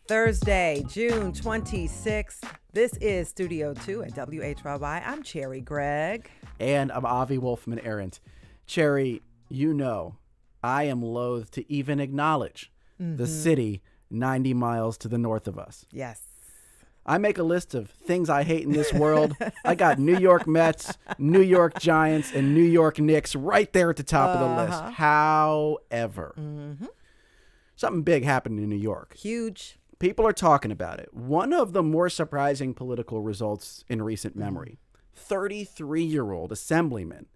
Thursday, June 26th. This is Studio 2 at WHYY. I'm Cherry Gregg. And I'm Avi Wolfman Arendt. Cherry, you know, I am loath to even acknowledge the city 90 miles to the north of us. Yes. I make a list of things I hate in this world. I got New York Mets, New York Giants, and New York Knicks right there at the top of the list. However, something big happened in New York. Huge. People are talking about it. One of the more surprising political results in recent memory. 33-year-old assemblyman,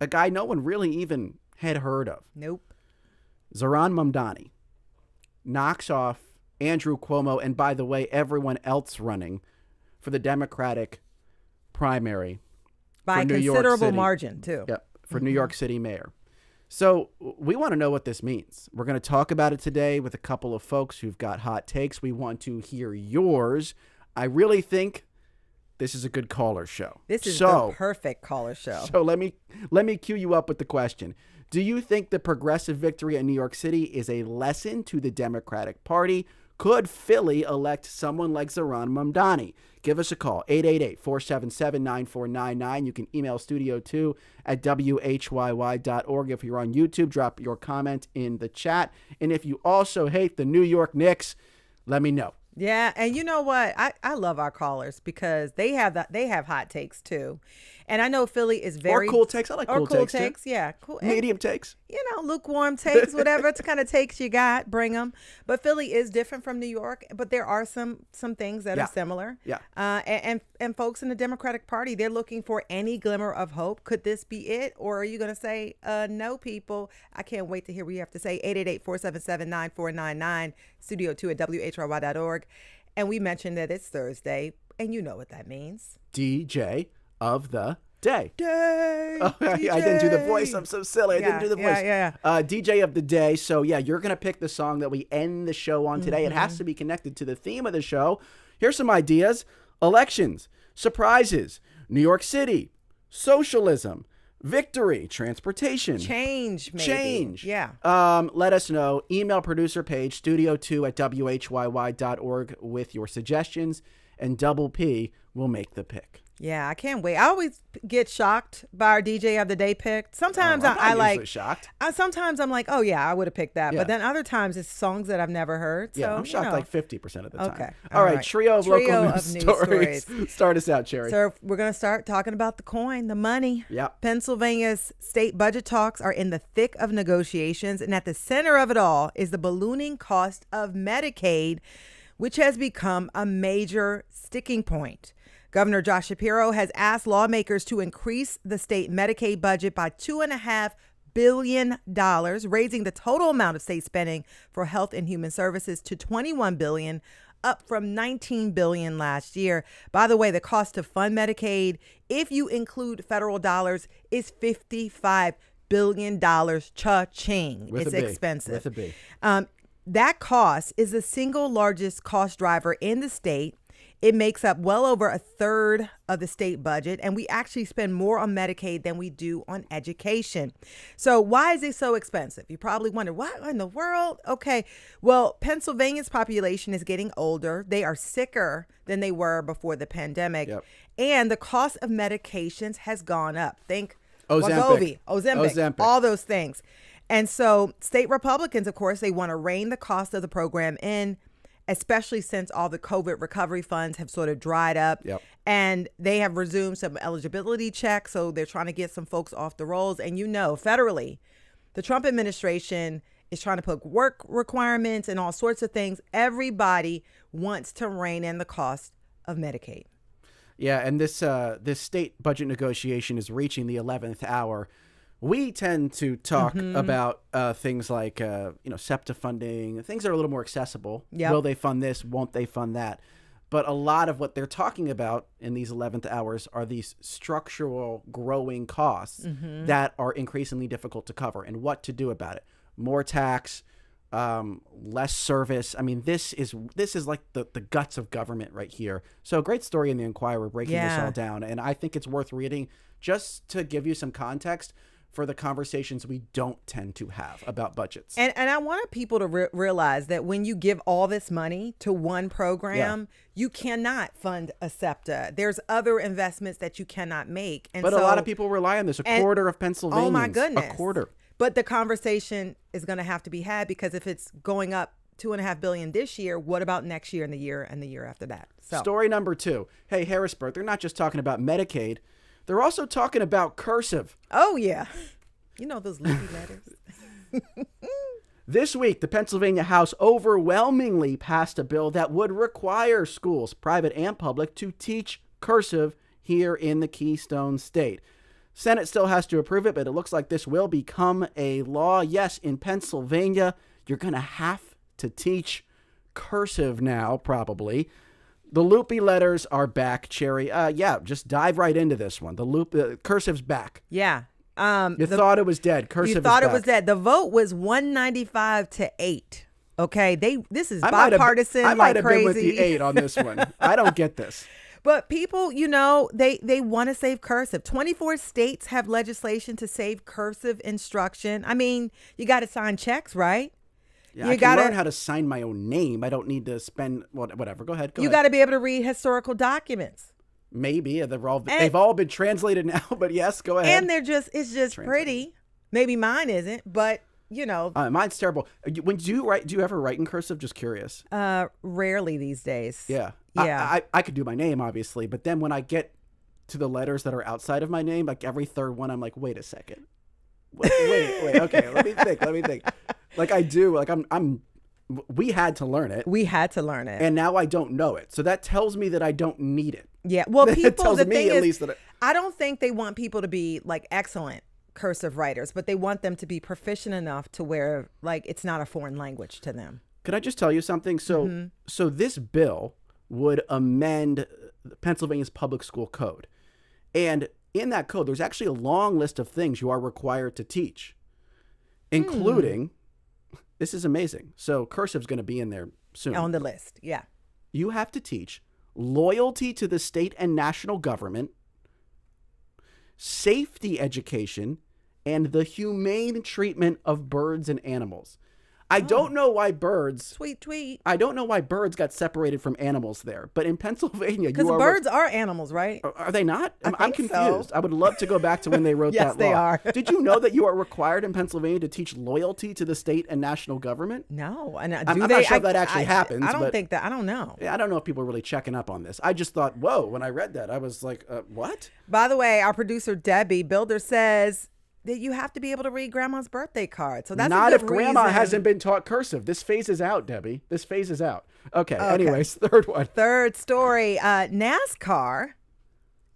a guy no one really even had heard of. Nope. Zohran Mamdani knocks off Andrew Cuomo and, by the way, everyone else running for the Democratic primary. By a considerable margin, too. Yep, for New York City mayor. So we want to know what this means. We're going to talk about it today with a couple of folks who've got hot takes. We want to hear yours. I really think this is a good caller show. This is the perfect caller show. So let me cue you up with the question. Do you think the progressive victory in New York City is a lesson to the Democratic Party? Could Philly elect someone like Zohran Mamdani? Give us a call, 888-477-9499. You can email studio2 at WHYY.org. If you're on YouTube, drop your comment in the chat. And if you also hate the New York Knicks, let me know. Yeah, and you know what? I love our callers because they have hot takes too. And I know Philly is very... Or cool takes. I like cool takes too. Yeah. Cool. Medium takes. You know, lukewarm takes, whatever kind of takes you got, bring them. But Philly is different from New York, but there are some things that are similar. Yeah. And folks in the Democratic Party, they're looking for any glimmer of hope. Could this be it? Or are you going to say, no, people? I can't wait to hear what you have to say. 888-477-9499, studio2 at WHYY.org. And we mentioned that it's Thursday, and you know what that means. DJ of the day. Oh, I didn't do the voice. I'm so silly. I didn't do the voice. DJ of the day. So, yeah, you're going to pick the song that we end the show on today. It has to be connected to the theme of the show. Here's some ideas. Elections, surprises, New York City, socialism, victory, transportation. Change, maybe. Change. Yeah. Let us know. Email producer page, studio2 at WHYY.org with your suggestions, and Double P will make the pick. Yeah, I can't wait. I always get shocked by our DJ of the day pick. Sometimes I'm not shocked. Sometimes I'm like, oh yeah, I would have picked that. Yeah. But then other times it's songs that I've never heard. So, yeah, I'm shocked like 50% of the time. Okay. All right. Trio of local news stories. Start us out, Cherry. So we're going to start talking about the coin, the money. Yeah. Pennsylvania's state budget talks are in the thick of negotiations. And at the center of it all is the ballooning cost of Medicaid, which has become a major sticking point. Governor Josh Shapiro has asked lawmakers to increase the state Medicaid budget by $2.5 billion, raising the total amount of state spending for health and human services to $21 billion, up from $19 billion last year. By the way, the cost to fund Medicaid, if you include federal dollars, is $55 billion. Cha-ching. It's expensive. With a B. That cost is the single largest cost driver in the state. It makes up well over a third of the state budget, and we actually spend more on Medicaid than we do on education. So why is it so expensive? You probably wonder, what in the world? Okay, well, Pennsylvania's population is getting older. They are sicker than they were before the pandemic, and the cost of medications has gone up. Think Wegovy, Ozempic, all those things. And so state Republicans, of course, they want to rein the cost of the program in, especially since all the COVID recovery funds have sort of dried up. And they have resumed some eligibility checks. So they're trying to get some folks off the rolls. And you know, federally, the Trump administration is trying to put work requirements and all sorts of things. Everybody wants to rein in the cost of Medicaid. Yeah, and this state budget negotiation is reaching the 11th hour. We tend to talk about things like, SEPTA funding, things that are a little more accessible. Will they fund this? Won't they fund that? But a lot of what they're talking about in these 11th hours are these structural growing costs that are increasingly difficult to cover and what to do about it. More tax, less service. I mean, this is like the guts of government right here. So great story in the Inquirer breaking this all down. And I think it's worth reading just to give you some context. for the conversations we don't tend to have about budgets. And I want people to realize that when you give all this money to one program, you cannot fund a SEPTA. There's other investments that you cannot make. And but a lot of people rely on this. A quarter of Pennsylvanians. Oh my goodness. A quarter. But the conversation is going to have to be had, because if it's going up $2.5 billion this year, what about next year and the year after that? So story number 2. Hey, Harrisburg, they're not just talking about Medicaid. They're also talking about Cursive. Oh, yeah. You know those loopy letters. This week, the Pennsylvania House overwhelmingly passed a bill that would require schools, private and public, to teach Cursive here in the Keystone State. Senate still has to approve it, but it looks like this will become a law. Yes, in Pennsylvania, you're going to have to teach Cursive now, probably. The loopy letters are back, Cherry. Just dive right into this one. Cursive's back. Yeah. You thought it was dead. Cursive. You thought is it was back. dead. The vote was 195-8. Okay, this is bipartisan. I might have crazy. been with the 8 on this one. I don't get this. But people, they want to save Cursive. 24 states have legislation to save Cursive instruction. I mean, you got to sign checks, right? Yeah, I can learn how to sign my own name. I don't need to spend whatever. Go ahead. You got to be able to read historical documents. Maybe they've all been translated now, but yes, go ahead. And it's just pretty. Maybe mine isn't, but mine's terrible. When do you ever write in cursive? Just curious. Rarely these days. Yeah. Yeah. I could do my name, obviously, but then when I get to the letters that are outside of my name, like every third one, I'm like, wait a second. Wait. Okay, let me think. Like I do. Like we had to learn it. And now I don't know it. So that tells me that I don't need it. Yeah. Well, people, it tells the me thing at is, least that I don't think they want people to be like excellent cursive writers, but they want them to be proficient enough to where like it's not a foreign language to them. Could I just tell you something? So so this bill would amend Pennsylvania's public school code. And in that code, there's actually a long list of things you are required to teach, including, this is amazing. So cursive's going to be in there soon. On the list, yeah. You have to teach loyalty to the state and national government, safety education, and the humane treatment of birds and animals. I don't know why birds. Sweet tweet. I don't know why birds got separated from animals there, but in Pennsylvania, because birds are animals, right? Are they not? I'm confused. So. I would love to go back to when they wrote yes, that law. they are. Did you know that you are required in Pennsylvania to teach loyalty to the state and national government? No, and I'm not sure if that actually happens. I don't think that. I don't know. Yeah, I don't know if people are really checking up on this. I just thought, whoa! When I read that, I was like, what? By the way, our producer Debbie Builder says that you have to be able to read grandma's birthday card. So that's not a good if grandma reason. hasn't been taught cursive. This phases out, Debbie. This phases out. Okay. Anyways, third one. Third story. NASCAR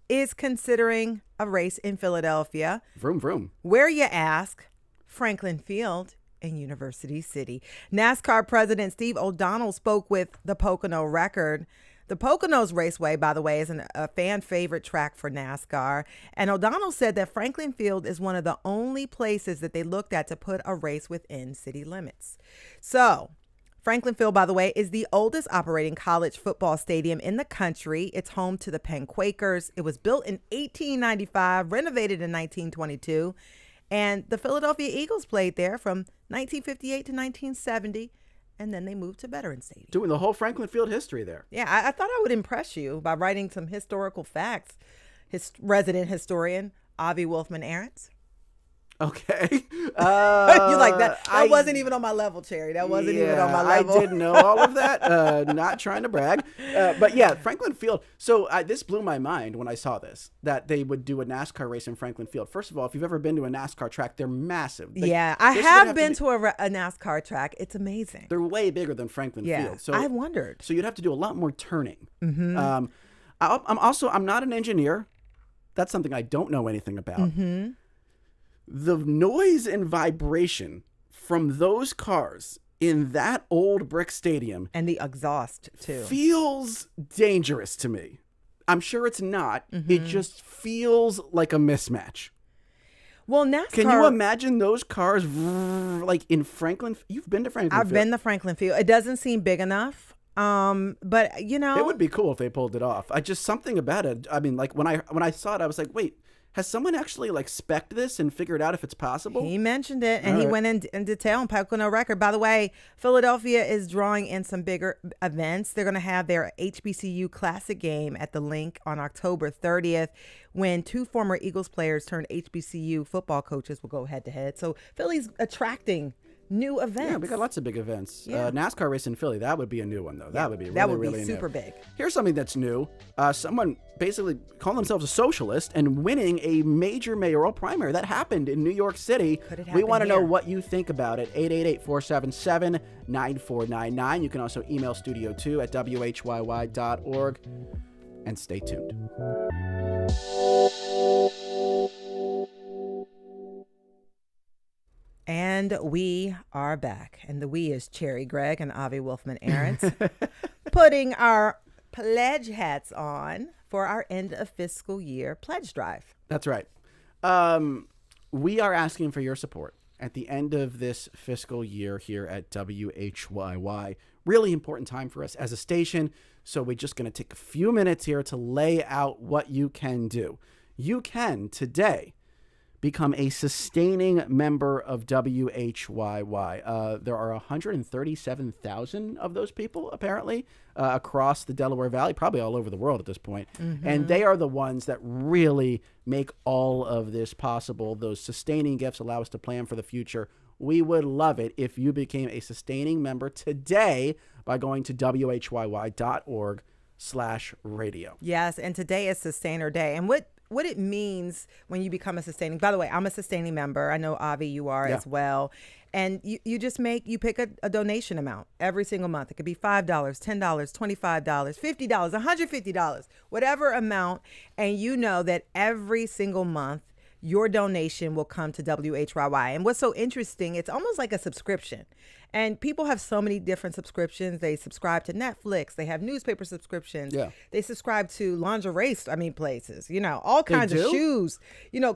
is considering a race in Philadelphia. Vroom, vroom. Where, you ask? Franklin Field in University City. NASCAR President Steve O'Donnell spoke with the Pocono Record. The Poconos Raceway, by the way, is a fan favorite track for NASCAR. And O'Donnell said that Franklin Field is one of the only places that they looked at to put a race within city limits. So Franklin Field, by the way, is the oldest operating college football stadium in the country. It's home to the Penn Quakers. It was built in 1895, renovated in 1922. And the Philadelphia Eagles played there from 1958 to 1970. And then they moved to Veterans Stadium. Doing the whole Franklin Field history there. Yeah, I thought I would impress you by writing some historical facts. His resident historian, Avi Wolfman-Arentz. Okay. You like that? That wasn't even on my level, Cherry. That wasn't even on my level. I didn't know all of that. Not trying to brag. But yeah, Franklin Field. So this blew my mind when I saw this, that they would do a NASCAR race in Franklin Field. First of all, if you've ever been to a NASCAR track, they're massive. I have been to a NASCAR track. It's amazing. They're way bigger than Franklin Field. So I wondered. So you'd have to do a lot more turning. Mm-hmm. I'm not an engineer. That's something I don't know anything about. Mm-hmm. The noise and vibration from those cars in that old brick stadium and the exhaust too feels dangerous to me. I'm sure it's not. Mm-hmm. It just feels like a mismatch. Well, NASCAR. Can you imagine those cars like in Franklin? You've been to Franklin Field. I've been to Franklin Field. It doesn't seem big enough. But you know, it would be cool if they pulled it off. Something about it. I mean, like when I saw it, I was like, wait. Has someone actually like spec'd this and figured out if it's possible? He mentioned it, and he went in detail on Pocono Record. By the way, Philadelphia is drawing in some bigger events. They're going to have their HBCU Classic game at the Link on October 30th, when 2 former Eagles players turned HBCU football coaches will go head-to-head. So Philly's attracting new events. Yeah, we got lots of big events. Yeah. NASCAR race in Philly, that would be a new one, though. That would be really super new. big. Here's something that's new. Someone basically calling themselves a socialist and winning a major mayoral primary. That happened in New York City. Could it happen We want to know here? what you think about it. 888-477-9499. You can also email studio2 at WHYY.org. And stay tuned. And we are back. And the we is Cherry Gregg and Avi Wolfman-Arent putting our pledge hats on for our end of fiscal year pledge drive. That's right. We are asking for your support at the end of this fiscal year here at WHYY. Really important time for us as a station. So we're just going to take a few minutes here to lay out what you can do. You can today become a sustaining member of WHYY. There are 137,000 of those people, apparently, across the Delaware Valley, probably all over the world at this point. Mm-hmm. And they are the ones that really make all of this possible. Those sustaining gifts allow us to plan for the future. We would love it if you became a sustaining member today by going to WHYY.org/radio. Yes, and today is Sustainer Day. And what it means when you become a sustaining, by the way, I'm a sustaining member. I know, Avi, you are as well. And you pick a donation amount every single month. It could be $5, $10, $25, $50, $150, whatever amount. And you know that every single month, your donation will come to WHYY. And what's so interesting, it's almost like a subscription. And people have so many different subscriptions. They subscribe to Netflix. They have newspaper subscriptions. Yeah. They subscribe to lingerie, places, all kinds of shoes,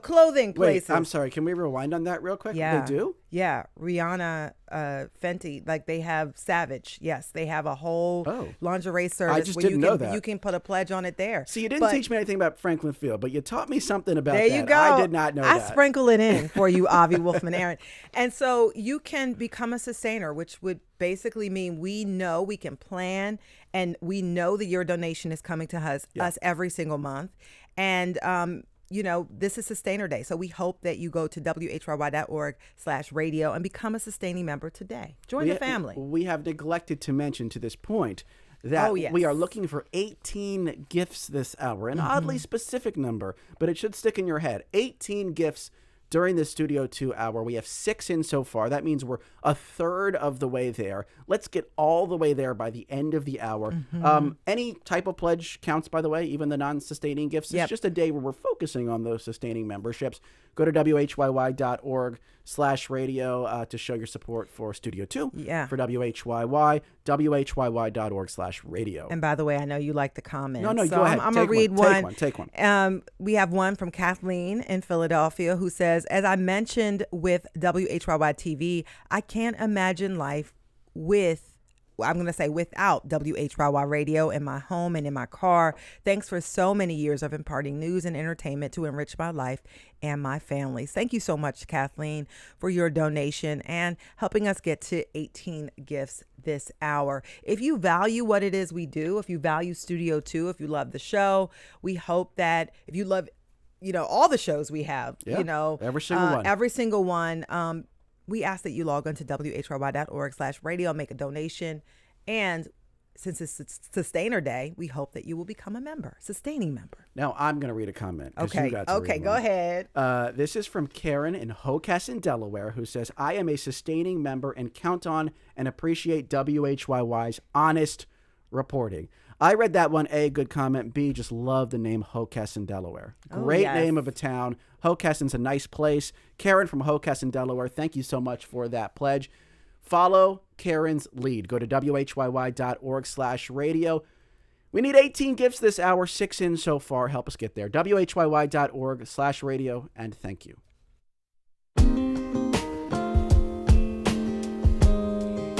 clothing places. Wait, I'm sorry. Can we rewind on that real quick? Yeah. They do? Yeah. Rihanna, Fenty, like they have Savage. Yes. They have a whole lingerie service. I just didn't know that. You can put a pledge on it there. See, you didn't teach me anything about Franklin Field, but you taught me something about that. There you go. I did not know that. I sprinkle it in for you, Avi Wolfman-Arent. And so you can become a sustainer, which would basically mean we know we can plan, and we know that your donation is coming to us every single month. And, this is Sustainer Day. So we hope that you go to WHYY.org/radio and become a sustaining member today. Join the family. We have neglected to mention to this point that we are looking for 18 gifts this hour, an oddly specific number, but it should stick in your head. 18 gifts during the Studio 2 hour. We have 6 in so far. That means we're a third of the way there. Let's get all the way there by the end of the hour. Any type of pledge counts, by the way, even the non-sustaining gifts. It's just a day where we're focusing on those sustaining memberships. Go to WHYY.org/radio to show your support for Studio 2. Yeah. For WHYY, WHYY.org/radio. And by the way, I know you like the comments. No, go ahead. I'm going to read one. Take one. We have one from Kathleen in Philadelphia who says, as I mentioned with WHYY TV, I can't imagine life without WHYY radio in my home and in my car. Thanks for so many years of imparting news and entertainment to enrich my life and my families. Thank you so much, Kathleen, for your donation and helping us get to 18 gifts this hour. If you value what it is we do, if you value Studio 2, if you love the show, we hope that if you love all the shows we have, every single one, we ask that you log on to WHYY.org/radio, make a donation. And since it's Sustainer Day, we hope that you will become a sustaining member. Now I'm going to read a comment. Okay, go ahead. This is from Karen in Hocassin, Delaware, who says, I am a sustaining member and count on and appreciate WHYY's honest reporting. I read that one. A, good comment. B, just love the name Hocassin, Delaware. Great name of a town. Hocassin's a nice place. Karen from Hocassin, Delaware, thank you so much for that pledge. Follow Karen's lead. Go to WHYY.org/radio. We need 18 gifts this hour, 6 in so far. Help us get there. WHYY.org/radio, and thank you.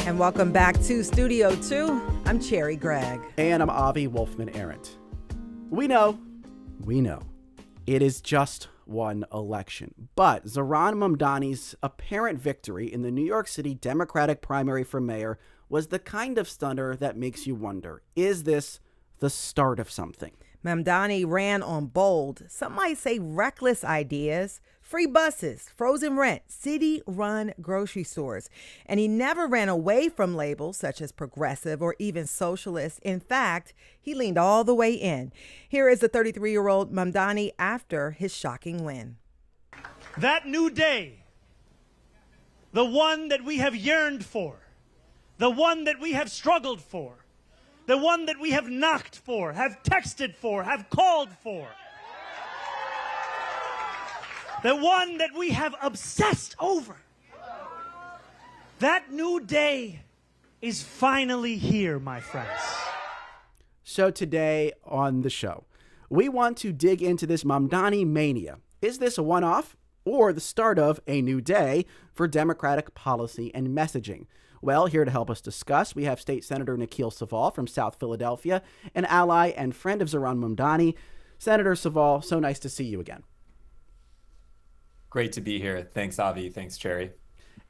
And welcome back to Studio 2. I'm Cherry Gregg. And I'm Avi Wolfman-Arent. We know, it is just won election. But Zohran Mamdani's apparent victory in the New York City Democratic primary for mayor was the kind of stunner that makes you wonder, is this the start of something? Mamdani ran on bold, some might say reckless ideas: free buses, frozen rent, city-run grocery stores. And he never ran away from labels such as progressive or even socialist. In fact, he leaned all the way in. Here is the 33-year-old Mamdani after his shocking win. That new day, the one that we have yearned for, the one that we have struggled for, the one that we have knocked for, have texted for, have called for, the one that we have obsessed over. That new day is finally here, my friends. So today on the show, we want to dig into this Mamdani mania. Is this a one-off or the start of a new day for Democratic policy and messaging? Well, here to help us discuss, we have State Senator Nikhil Sewell from South Philadelphia, an ally and friend of Zohran Mamdani. Senator Sewell, so nice to see you again. Great to be here. Thanks, Avi. Thanks, Cherry.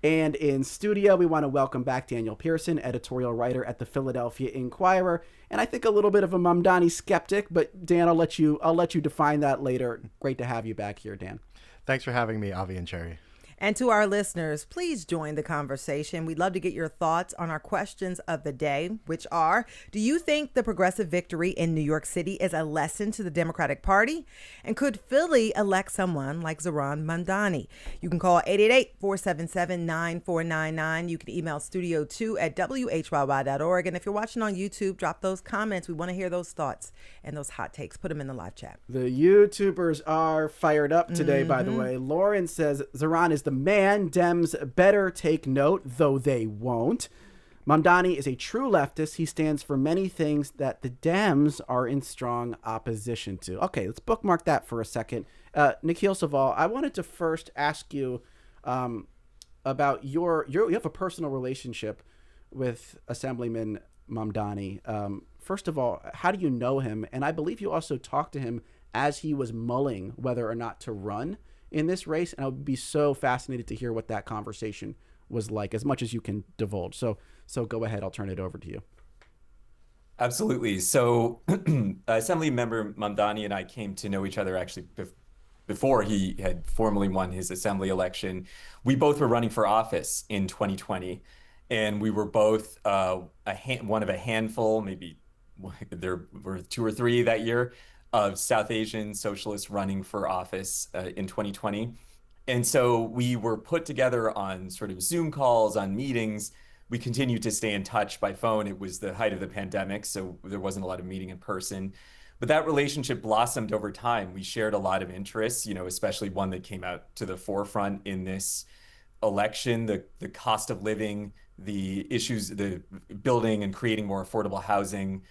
And in studio, we want to welcome back Daniel Pearson, editorial writer at the Philadelphia Inquirer, and I think a little bit of a Mamdani skeptic. But Dan, I'll let you define that later. Great to have you back here, Dan. Thanks for having me, Avi and Cherry. And to our listeners, please join the conversation. We'd love to get your thoughts on our questions of the day, which are: do you think the progressive victory in New York City is a lesson to the Democratic Party? And could Philly elect someone like Zohran Mamdani? You can call 888-477-9499. You can email studio2@whyy.org. And if you're watching on YouTube, drop those comments. We want to hear those thoughts and those hot takes. Put them in the live chat. The YouTubers are fired up today, by the way. Lauren says Zohran is the man. Dems better take note, though they won't. Mamdani is a true leftist. He stands for many things that the Dems are in strong opposition to. Okay, let's bookmark that for a second. Nikhil Sewell, I wanted to first ask you about you have a personal relationship with Assemblyman Mamdani. First of all, how do you know him? And I believe you also talked to him as he was mulling whether or not to run in this race, and I would be so fascinated to hear what that conversation was like, as much as you can divulge. So go ahead. I'll turn it over to you. Absolutely. So Assemblymember Mamdani and I came to know each other actually before he had formally won his assembly election. We both were running for office in 2020, and we were both one of a handful, maybe there were 2 or 3 that year, of South Asian socialists running for office in 2020. And so we were put together on sort of Zoom calls, on meetings. We continued to stay in touch by phone. It was the height of the pandemic, so there wasn't a lot of meeting in person. But that relationship blossomed over time. We shared a lot of interests, especially one that came out to the forefront in this election: the cost of living, the issues, the building and creating more affordable housing,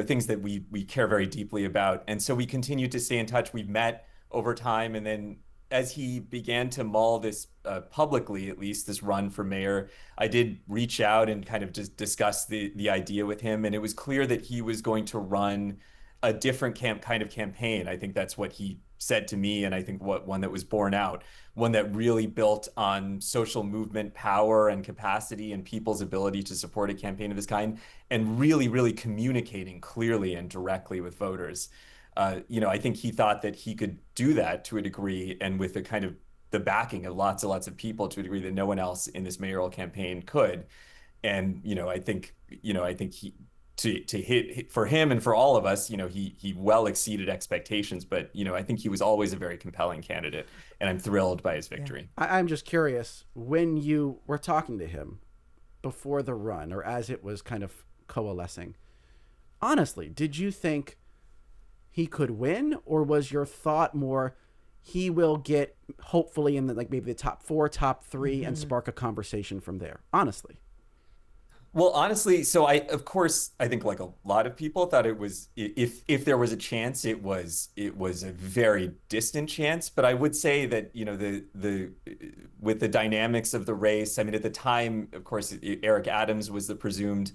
things that we care very deeply about. And so we continued to stay in touch. We've met over time. And then as he began to mull this publicly, at least this run for mayor, I did reach out and kind of just discuss the idea with him. And it was clear that he was going to run a different kind of campaign. I think that's what he said to me, and I think one that was borne out, one that really built on social movement power and capacity and people's ability to support a campaign of this kind, and really, really communicating clearly and directly with voters. I think he thought that he could do that to a degree, and with the backing of lots and lots of people, to a degree that no one else in this mayoral campaign could. And I think he, to hit for him and for all of us, he well exceeded expectations. But I think he was always a very compelling candidate, and I'm thrilled by his victory. Yeah. I'm just curious, when you were talking to him before the run, or as it was kind of coalescing, honestly, did you think he could win, or was your thought more he will get hopefully in maybe the top 4, top 3, and spark a conversation from there? Honestly. Well, honestly, so I think like a lot of people thought it was, if there was a chance, it was a very distant chance. But I would say that, with the dynamics of the race, I mean, at the time, of course, Eric Adams was the presumed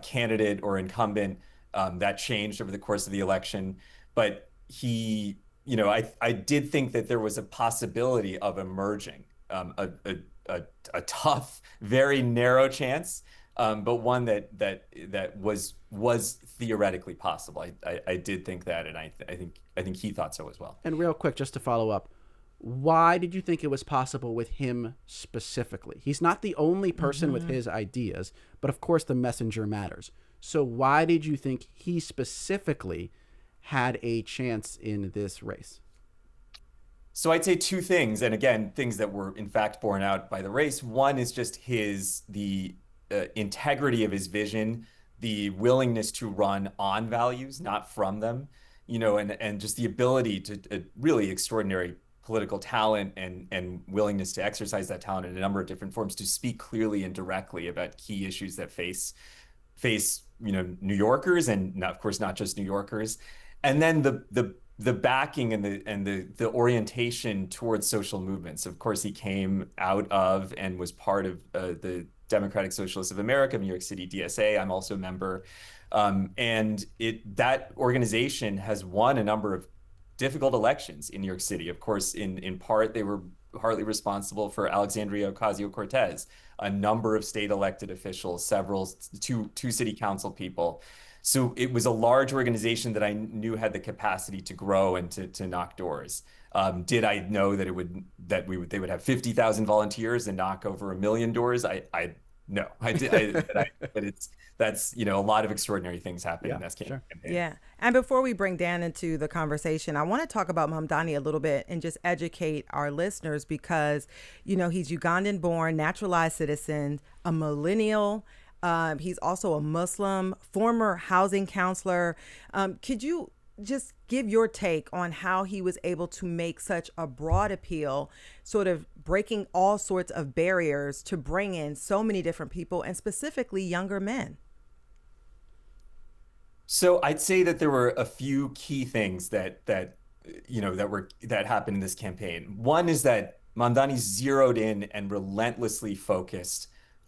candidate or incumbent. That changed over the course of the election. But he I did think that there was a possibility of emerging, a tough, very narrow chance, but one that was theoretically possible. I did think that, and I think he thought so as well. And real quick, just to follow up, why did you think it was possible with him specifically? He's not the only person with his ideas, but of course the messenger matters. So why did you think he specifically had a chance in this race? So I'd say two things, and again, things that were in fact borne out by the race. One is just the integrity of his vision, the willingness to run on values, not from them, and just the ability to really extraordinary political talent and willingness to exercise that talent in a number of different forms to speak clearly and directly about key issues that face New Yorkers, and of course not just New Yorkers, and then the backing and the orientation towards social movements. Of course, he came out of and was part of the Democratic Socialists of America, New York City DSA. I'm also a member, and that organization has won a number of difficult elections in New York City. Of course, in part, they were partly responsible for Alexandria Ocasio-Cortez, a number of state elected officials, two city council people. So it was a large organization that I knew had the capacity to grow and to knock doors. Did I know that they would have 50,000 volunteers and knock over 1 million doors? No, I did. But that's a lot of extraordinary things happen in this campaign. Yeah. And before we bring Dan into the conversation, I want to talk about Mamdani a little bit and just educate our listeners because, he's Ugandan born, naturalized citizen, a millennial. He's also a Muslim, former housing counselor. Could you just give your take on how he was able to make such a broad appeal, sort of breaking all sorts of barriers to bring in so many different people and specifically younger men? So I'd say that there were a few key things that happened in this campaign. One is that Mamdani zeroed in and relentlessly focused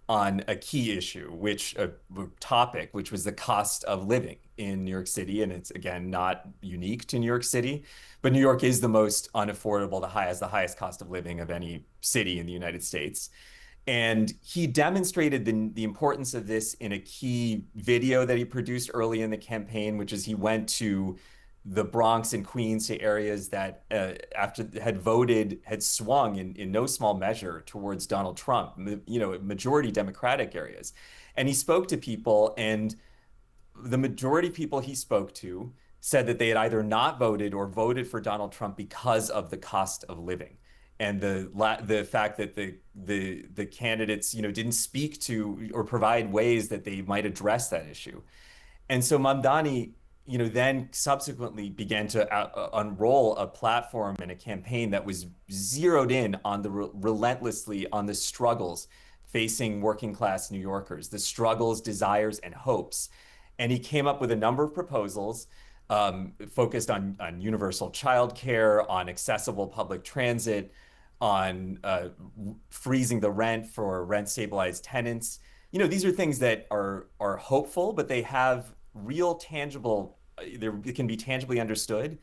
on a key issue, which was the cost of living in New York City. And it's, again, not unique to New York City, but New York is the most unaffordable, the highest cost of living of any city in the United States. And he demonstrated the importance of this in a key video that he produced early in the campaign, which is he went to the Bronx and Queens, to areas that had swung in no small measure towards Donald Trump, majority Democratic areas. And he spoke to people, and the majority of people he spoke to said that they had either not voted or voted for Donald Trump because of the cost of living. And the fact that the candidates, didn't speak to or provide ways that they might address that issue. And so Mamdani, then subsequently began to unroll a platform and a campaign that was zeroed in on relentlessly on the struggles facing working class New Yorkers, the struggles, desires, and hopes. And he came up with a number of proposals focused on universal childcare, on accessible public transit, on freezing the rent for rent-stabilized tenants. These are things that are hopeful, but they have real tangible, it can be tangibly understood,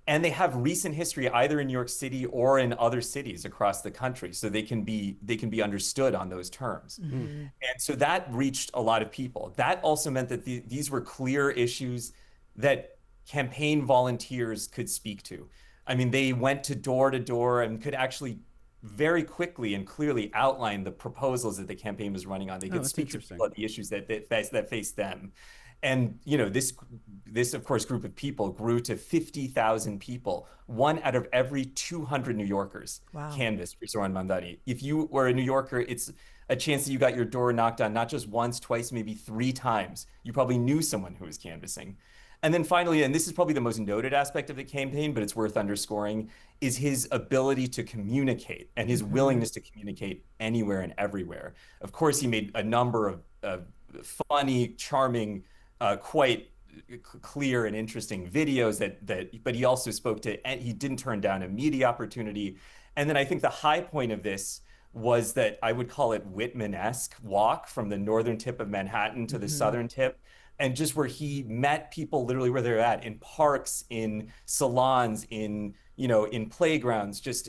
and they have recent history either in New York City or in other cities across the country, so they can be understood on those terms. Mm-hmm. And so that reached a lot of people. That also meant that these were clear issues that campaign volunteers could speak to. I mean, they went to door and could actually very quickly and clearly outline the proposals that the campaign was running on. They could speak to people about the issues that faced them. And this of course group of people grew to 50,000 people. 1 out of every 200 New Yorkers canvassed for Zohran Mamdani. If you were a New Yorker, it's a chance that you got your door knocked on not just once, twice, maybe 3 times. You probably knew someone who was canvassing. And then finally, and this is probably the most noted aspect of the campaign, but it's worth underscoring, is his ability to communicate and his willingness to communicate anywhere and everywhere. Of course, he made a number of funny, charming, quite clear and interesting videos but he also spoke to, and he didn't turn down a media opportunity. And then I think the high point of this was that I would call it Whitman-esque walk from the northern tip of Manhattan to the southern tip. And just where he met people literally where they're at, in parks, in salons, in playgrounds.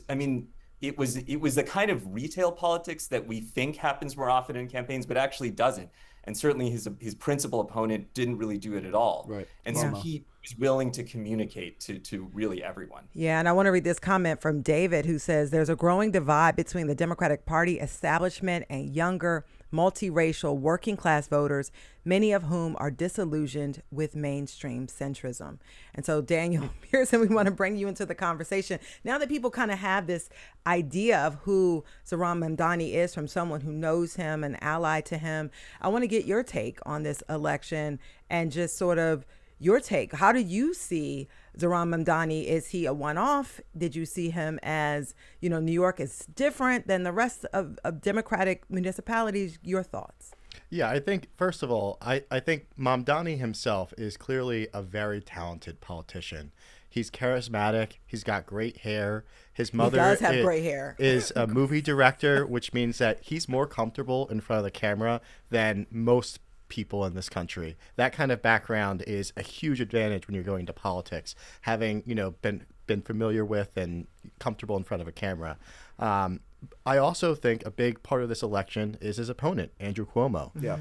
It was the kind of retail politics that we think happens more often in campaigns, but actually doesn't. And certainly his principal opponent didn't really do it at all. Right. And so he was willing to communicate to really everyone. Yeah, and I want to read this comment from David, who says there's a growing divide between the Democratic Party establishment and younger, multiracial, working class voters, many of whom are disillusioned with mainstream centrism. And so, Daniel Pearson, we want to bring you into the conversation. Now that people kind of have this idea of who Zohran Mamdani is from someone who knows him, an ally to him, I want to get your take on this election and just sort of your take. How do you see Zohran Mamdani? Is he a one-off? Did you see him as, New York is different than the rest of Democratic municipalities? Your thoughts? Yeah, I think, first of all, I think Mamdani himself is clearly a very talented politician. He's charismatic. He's got great hair. His mother does have great hair. Is a movie director, which means that he's more comfortable in front of the camera than most people in this country. That kind of background is a huge advantage when you're going to politics, having been familiar with and comfortable in front of a camera. I also think a big part of this election is his opponent, Andrew Cuomo. Yeah.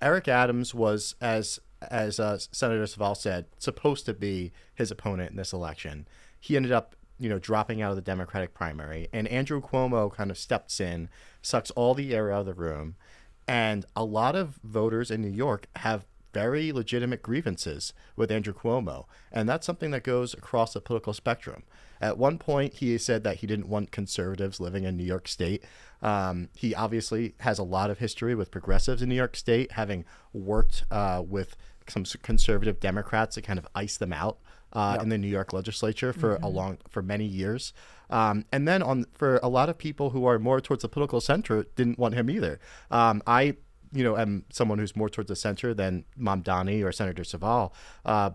Eric Adams was, as Senator Sval said, supposed to be his opponent in this election. He ended up dropping out of the Democratic primary, and Andrew Cuomo kind of steps in, sucks all the air out of the room. And a lot of voters in New York have very legitimate grievances with Andrew Cuomo. And that's something that goes across the political spectrum. At one point, he said that he didn't want conservatives living in New York State. He obviously has a lot of history with progressives in New York State, having worked with some conservative Democrats to kind of ice them out in the New York legislature for many years. And then for a lot of people who are more towards the political center, didn't want him either. I am someone who's more towards the center than Mamdani or Senator Sval,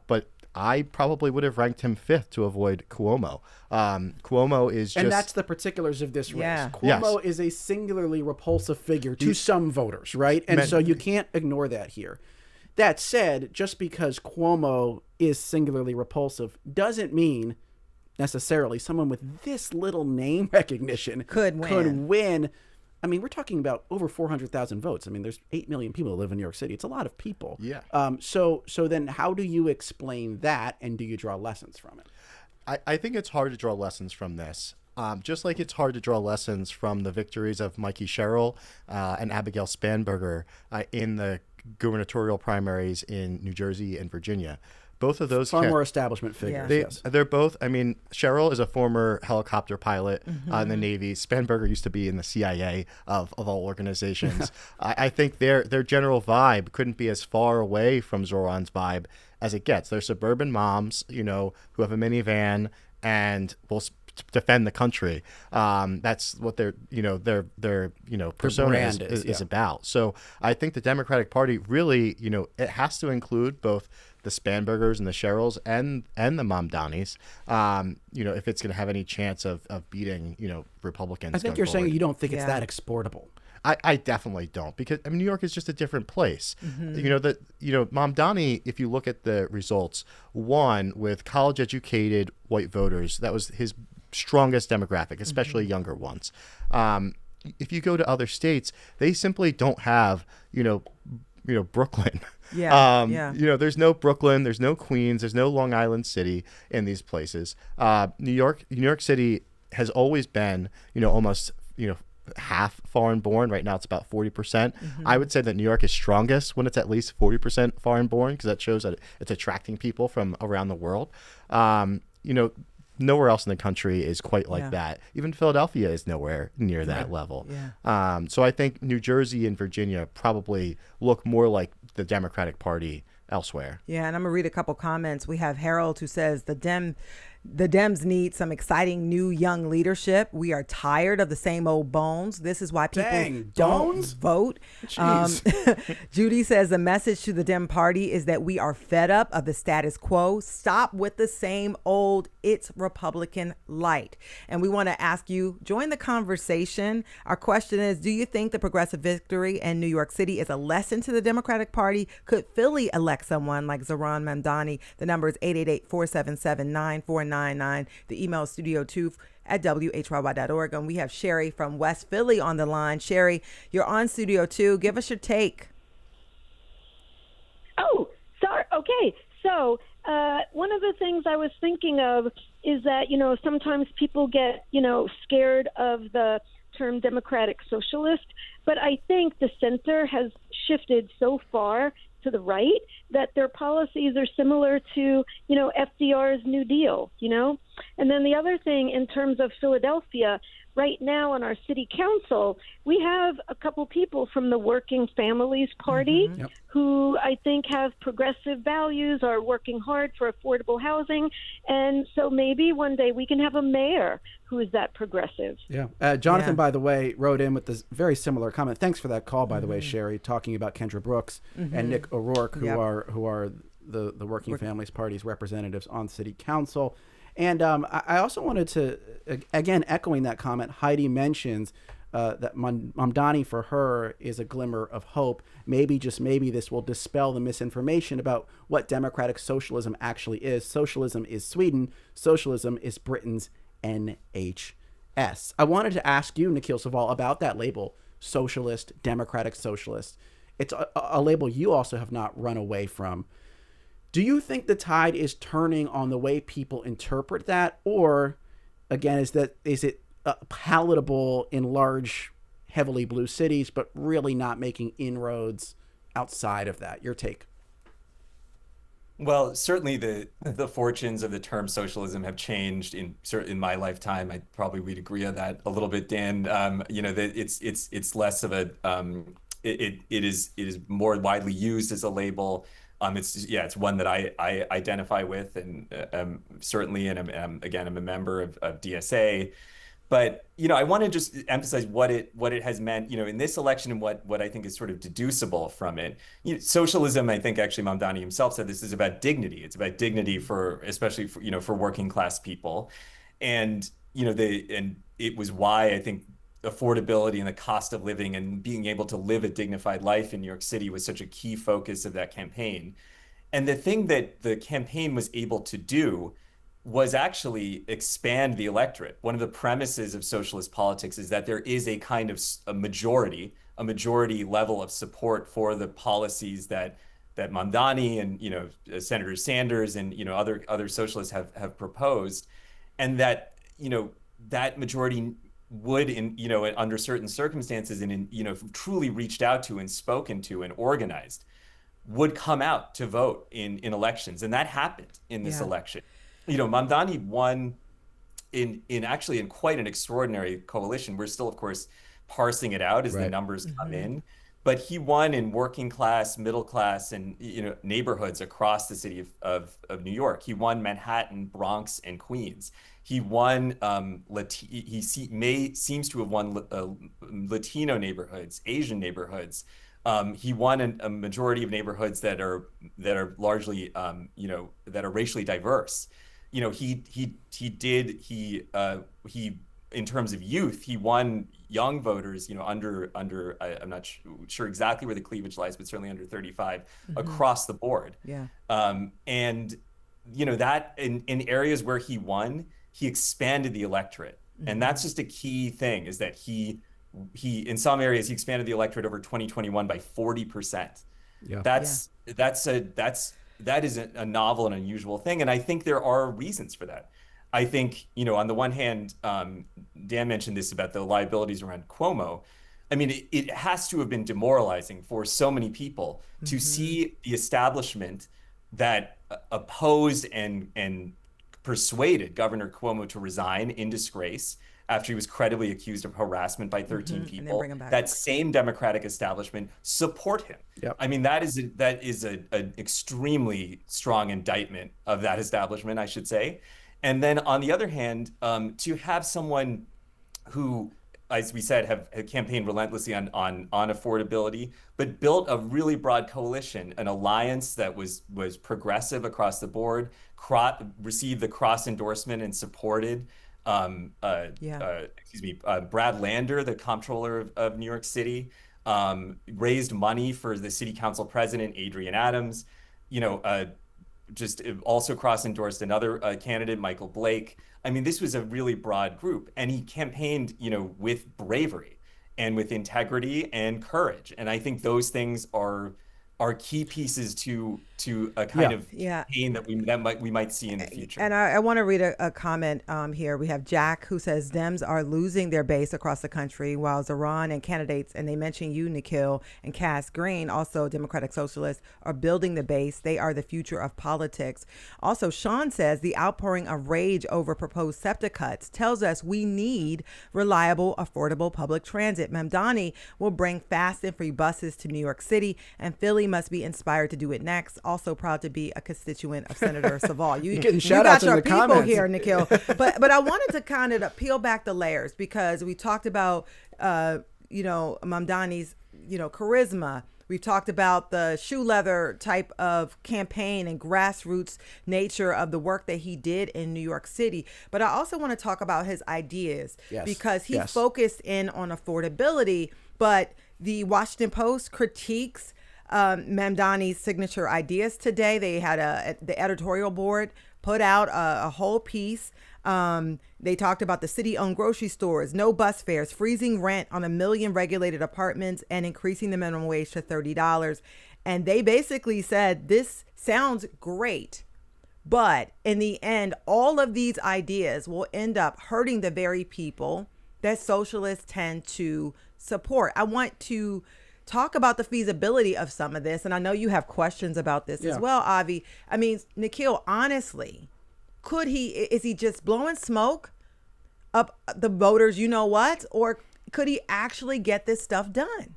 but I probably would have ranked him fifth to avoid Cuomo. Cuomo is just... And that's the particulars of this race. Yeah. Cuomo is a singularly repulsive figure to some voters, right? And so you can't ignore that here. That said, just because Cuomo is singularly repulsive doesn't mean necessarily someone with this little name recognition could win. I mean, we're talking about over 400,000 votes. I mean, there's 8 million people that live in New York City. It's a lot of people. Yeah. So then how do you explain that, and do you draw lessons from it? I think it's hard to draw lessons from this. Just like it's hard to draw lessons from the victories of Mikie Sherrill and Abigail Spanberger in the gubernatorial primaries in New Jersey and Virginia. Both of those far more establishment figures. Yeah. They're both. I mean, Sherrill is a former helicopter pilot in the Navy. Spanberger used to be in the CIA of all organizations. I think their general vibe couldn't be as far away from Zohran's vibe as it gets. They're suburban moms, who have a minivan and will defend the country. That's what their persona is about. So I think the Democratic Party really, it has to include both the Spanbergers and the Sherrills and the Mamdanis, if it's going to have any chance of beating, Republicans. I think you're saying you don't think it's that exportable. I definitely don't, because New York is just a different place. Mamdani, if you look at the results, won with college educated white voters. That was his strongest demographic, especially younger ones. If you go to other states, they simply don't have, Brooklyn. There's no Brooklyn, there's no Queens, there's no Long Island City in these places. New York City has always been, almost, half foreign born. Right now it's about 40%. I would say that New York is strongest when it's at least 40% foreign born, because that shows that it's attracting people from around the world. Nowhere else in the country is quite like that. Even Philadelphia is nowhere near that level. So I think New Jersey and Virginia probably look more like the Democratic Party elsewhere. Yeah, and I'm going to read a couple comments. We have Harold, who says the The Dems need some exciting new young leadership. We are tired of the same old bones. This is why people don't vote. Judy says the message to the Dem Party is that we are fed up of the status quo. Stop with the same old, it's Republican light. And we want to ask you, join the conversation. Our question is, do you think the progressive victory in New York City is a lesson to the Democratic Party? Could Philly elect someone like Zohran Mamdani? The number is 888-477-9499. The email is studio2@WHYY.org. And we have Sherry from West Philly on the line. Sherry, you're on Studio 2. Give us your take. Oh, sorry. Okay. So one of the things I was thinking of is that, sometimes people get, scared of the term democratic socialist, but I think the center has shifted so far to the right that their policies are similar to, FDR's New Deal, And then the other thing in terms of Philadelphia, right now on our city council, we have a couple people from the Working Families Party who I think have progressive values, are working hard for affordable housing. And so maybe one day we can have a mayor who is that progressive. Yeah. Jonathan, by the way, wrote in with this very similar comment. Thanks for that call, by the way, Sherry, talking about Kendra Brooks and Nick O'Rourke, who are the Working Families Party's representatives on city council. And I also wanted to, again, echoing that comment, Heidi mentions that Mamdani for her is a glimmer of hope. Maybe, just maybe, this will dispel the misinformation about what democratic socialism actually is. Socialism is Sweden. Socialism is Britain's NHS. I wanted to ask you, Nikhil Saval, about that label, socialist, democratic socialist. It's a label you also have not run away from. Do you think the tide is turning on the way people interpret that? Or, again, is it palatable in large, heavily blue cities, but really not making inroads outside of that? Your take. Well, certainly the fortunes of the term socialism have changed in my lifetime. We'd agree on that a little bit, Dan. It's less of a it is more widely used as a label. It's one that I identify with, and certainly, and I'm a member of DSA. But I want to just emphasize what it has meant, in this election, and what I think is sort of deducible from it. Socialism, I think actually Mamdani himself said, this is about dignity. It's about dignity especially for working class people, and it was why I think affordability and the cost of living and being able to live a dignified life in New York City was such a key focus of that campaign. And the thing that the campaign was able to do was actually expand the electorate. One of the premises of socialist politics is that there is a kind of a majority level of support for the policies that Mamdani and Senator Sanders and other socialists have proposed, and that that majority would, under certain circumstances and truly reached out to and spoken to and organized, would come out to vote in elections. And that happened in this election. Mamdani won in quite an extraordinary coalition. We're still, of course, parsing it out as the numbers come in. But he won in working class, middle class, and neighborhoods across the city of New York. He won Manhattan, Bronx, and Queens. He won. Seems to have won Latino neighborhoods, Asian neighborhoods. He won a majority of neighborhoods that are largely that are racially diverse. He in terms of youth, he won young voters, under I'm not sure exactly where the cleavage lies, but certainly under 35 across the board. Yeah. And that in areas where he won, he expanded the electorate. And that's just a key thing, is that he in some areas he expanded the electorate over 2021 by 40%. Yeah. That is a novel and unusual thing. And I think there are reasons for that. I think, on the one hand, Dan mentioned this about the liabilities around Cuomo. I mean, it has to have been demoralizing for so many people to see the establishment that opposed and persuaded Governor Cuomo to resign in disgrace after he was credibly accused of harassment by 13 people. That same Democratic establishment support him. Yep. I mean, that is an extremely strong indictment of that establishment, I should say. And then on the other hand, to have someone who, as we said, have campaigned relentlessly on affordability, but built a really broad coalition, an alliance that was progressive across the board, received the cross endorsement and supported Brad Lander, the comptroller of New York City, raised money for the city council president, Adrian Adams, just also cross-endorsed another candidate, Michael Blake. I mean, this was a really broad group, and he campaigned, with bravery and with integrity and courage. And I think those things are key pieces to a kind of campaign that we might see in the future. And I want to read a comment here. We have Jack, who says Dems are losing their base across the country, while Zohran and candidates, and they mention you, Nikhil, and Cass Green, also Democratic Socialists, are building the base. They are the future of politics. Also, Sean says the outpouring of rage over proposed SEPTA cuts tells us we need reliable, affordable public transit. Mamdani will bring fast and free buses to New York City, and Philly must be inspired to do it next. Also proud to be a constituent of Senator Saval. You got your people comments here, Nikhil. But I wanted to kind of peel back the layers, because we talked about Mamdani's charisma. We've talked about the shoe leather type of campaign and grassroots nature of the work that he did in New York City. But I also want to talk about his ideas, because he focused in on affordability. But the Washington Post critiques Mamdani's signature ideas today. They had the editorial board put out a whole piece. They talked about the city-owned grocery stores, no bus fares, freezing rent on 1 million regulated apartments, and increasing the minimum wage to $30. And they basically said, this sounds great, but in the end, all of these ideas will end up hurting the very people that socialists tend to support. I want to talk about the feasibility of some of this, and I know you have questions about this as well, Avi. I mean, Nikhil, honestly, is he just blowing smoke up the voters, or could he actually get this stuff done?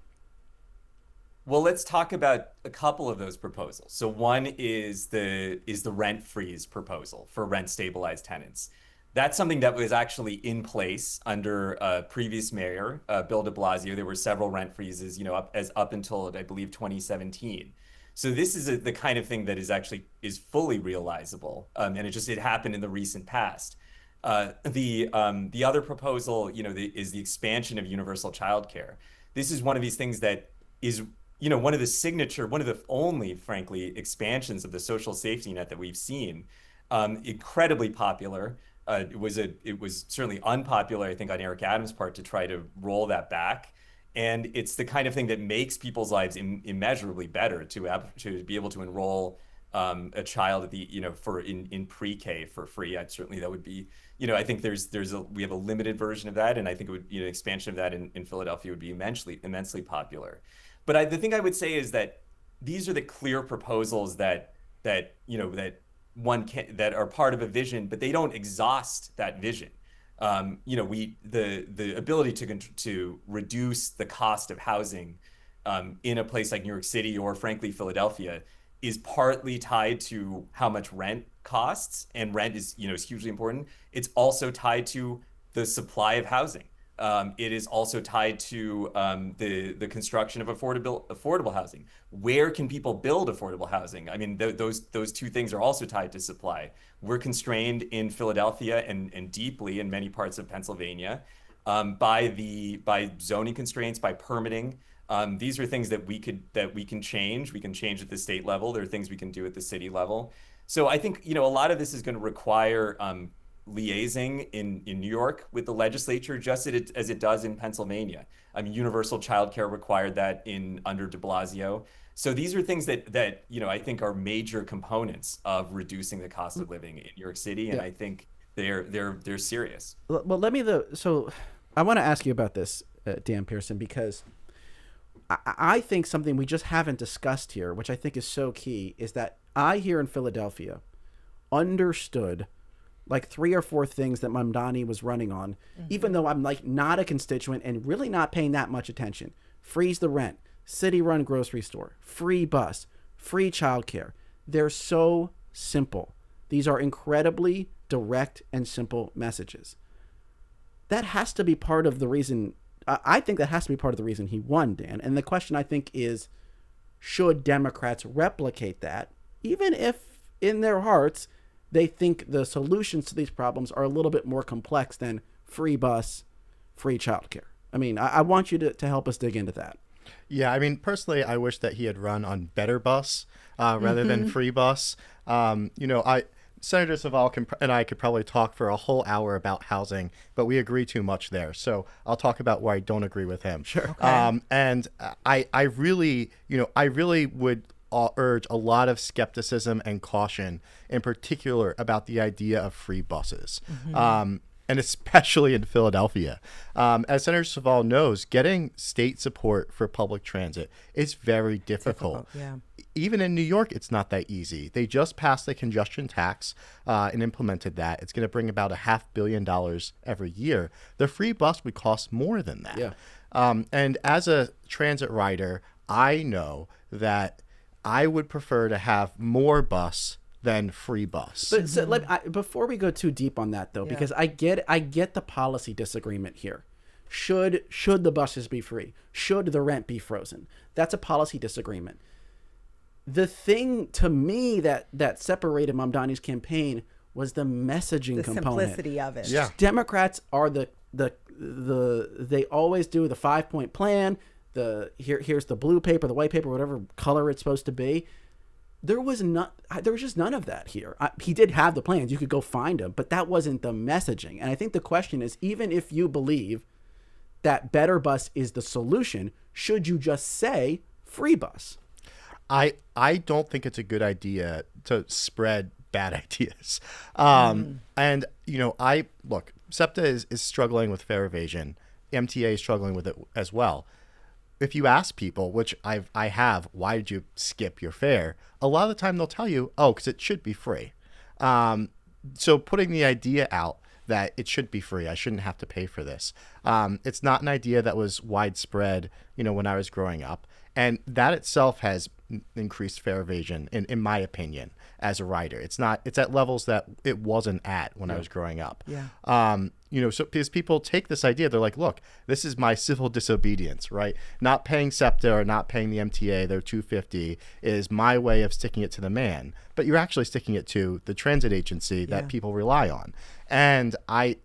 Well, let's talk about a couple of those proposals. So one is the rent freeze proposal for rent stabilized tenants. That's something that was actually in place under previous mayor, Bill de Blasio. There were several rent freezes, up until, I believe, 2017. So this is the kind of thing that is fully realizable, and it happened in the recent past. The other proposal, is the expansion of universal childcare. This is one of these things that is, one of the only, frankly, expansions of the social safety net that we've seen. Incredibly popular. It was certainly unpopular, I think, on Eric Adams' part to try to roll that back. And it's the kind of thing that makes people's lives immeasurably better to be able to enroll a child at in pre-K for free. Certainly that would be, I think we have a limited version of that, and I think it would, an expansion of that in Philadelphia would be immensely popular. But the thing I would say is that these are the clear proposals that are part of a vision, but they don't exhaust that vision. The ability to reduce the cost of housing in a place like New York City or frankly Philadelphia is partly tied to how much rent costs, and rent is hugely important. It's also tied to the supply of housing. It is also tied to the construction of affordable housing. Where can people build affordable housing? I mean, those two things are also tied to supply. We're constrained in Philadelphia and deeply in many parts of Pennsylvania by zoning constraints, by permitting. These are things that we can change. We can change at the state level. There are things we can do at the city level. So I think a lot of this is going to require liaising in New York with the legislature, just as it does in Pennsylvania. I mean, universal childcare required that under de Blasio. So these are things that I think are major components of reducing the cost of living in New York City, and I think they're serious. Well, so I want to ask you about this, Dan Pearson, because I think something we just haven't discussed here, which I think is so key, is that I here in Philadelphia understood like 3 or 4 things that Mamdani was running on, even though I'm like not a constituent and really not paying that much attention. Freeze the rent, city-run grocery store, free bus, free childcare. They're so simple. These are incredibly direct and simple messages. That has to be part of the reason. I think that has to be part of the reason he won, Dan. And the question, I think, is, should Democrats replicate that, even if in their hearts they think the solutions to these problems are a little bit more complex than free bus, free childcare? I mean, I want you to help us dig into that. Yeah, I mean, personally, I wish that he had run on better bus rather than free bus. Senator Sewell and I could probably talk for a whole hour about housing, but we agree too much there. So I'll talk about where I don't agree with him. Sure. Okay. And I really would urge a lot of skepticism and caution, in particular about the idea of free buses. And especially in Philadelphia. As Senator Sewell knows, getting state support for public transit is very difficult. Yeah. Even in New York, it's not that easy. They just passed the congestion tax and implemented that. It's going to bring about $500 million every year. The free bus would cost more than that. Yeah. And as a transit rider, I know that I would prefer to have more bus than free bus. But so, before we go too deep on that, though, because I get the policy disagreement here. Should the buses be free? Should the rent be frozen? That's a policy disagreement. The thing to me that separated Mamdani's campaign was the messaging component. The simplicity of it. Yeah. Democrats are they always do the 5-point plan. Here's the blue paper, the white paper, whatever color it's supposed to be. There was just none of that here. He did have the plans. You could go find them, but that wasn't the messaging. And I think the question is, even if you believe that better bus is the solution, should you just say free bus? I don't think it's a good idea to spread bad ideas. And, SEPTA is struggling with fare evasion. MTA is struggling with it as well. If you ask people, which I have, why did you skip your fare? A lot of the time they'll tell you, because it should be free. So putting the idea out that it should be free, I shouldn't have to pay for this. It's not an idea that was widespread, when I was growing up. And that itself has increased fare evasion, in my opinion, as a rider. It's at levels that it wasn't at when I was growing up. Yeah. So because people take this idea, they're like, look, this is my civil disobedience, right? Not paying SEPTA or not paying the MTA, their $250, is my way of sticking it to the man. But you're actually sticking it to the transit agency that people rely on. And I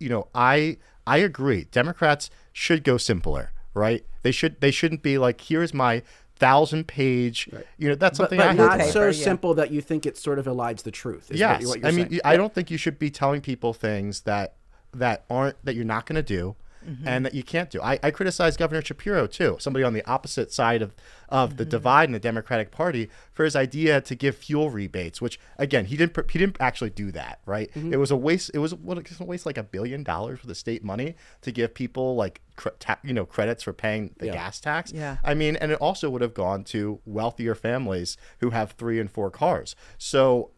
agree. Democrats should go simpler, right? They shouldn't be like, here's my 1,000-page, that's something but I not hate. so simple that you think it sort of elides the truth. Yes. What you're I mean, saying. I don't think you should be telling people things that you're not going to do and that you can't do. I criticize Governor Shapiro too, somebody on the opposite side of the divide in the Democratic Party, for his idea to give fuel rebates, which again, he didn't actually do that, right? It was a waste. It was like $1 billion for the state money to give people like credits for paying the gas tax. Yeah. I mean, and it also would have gone to wealthier families who have 3 and 4 cars. So,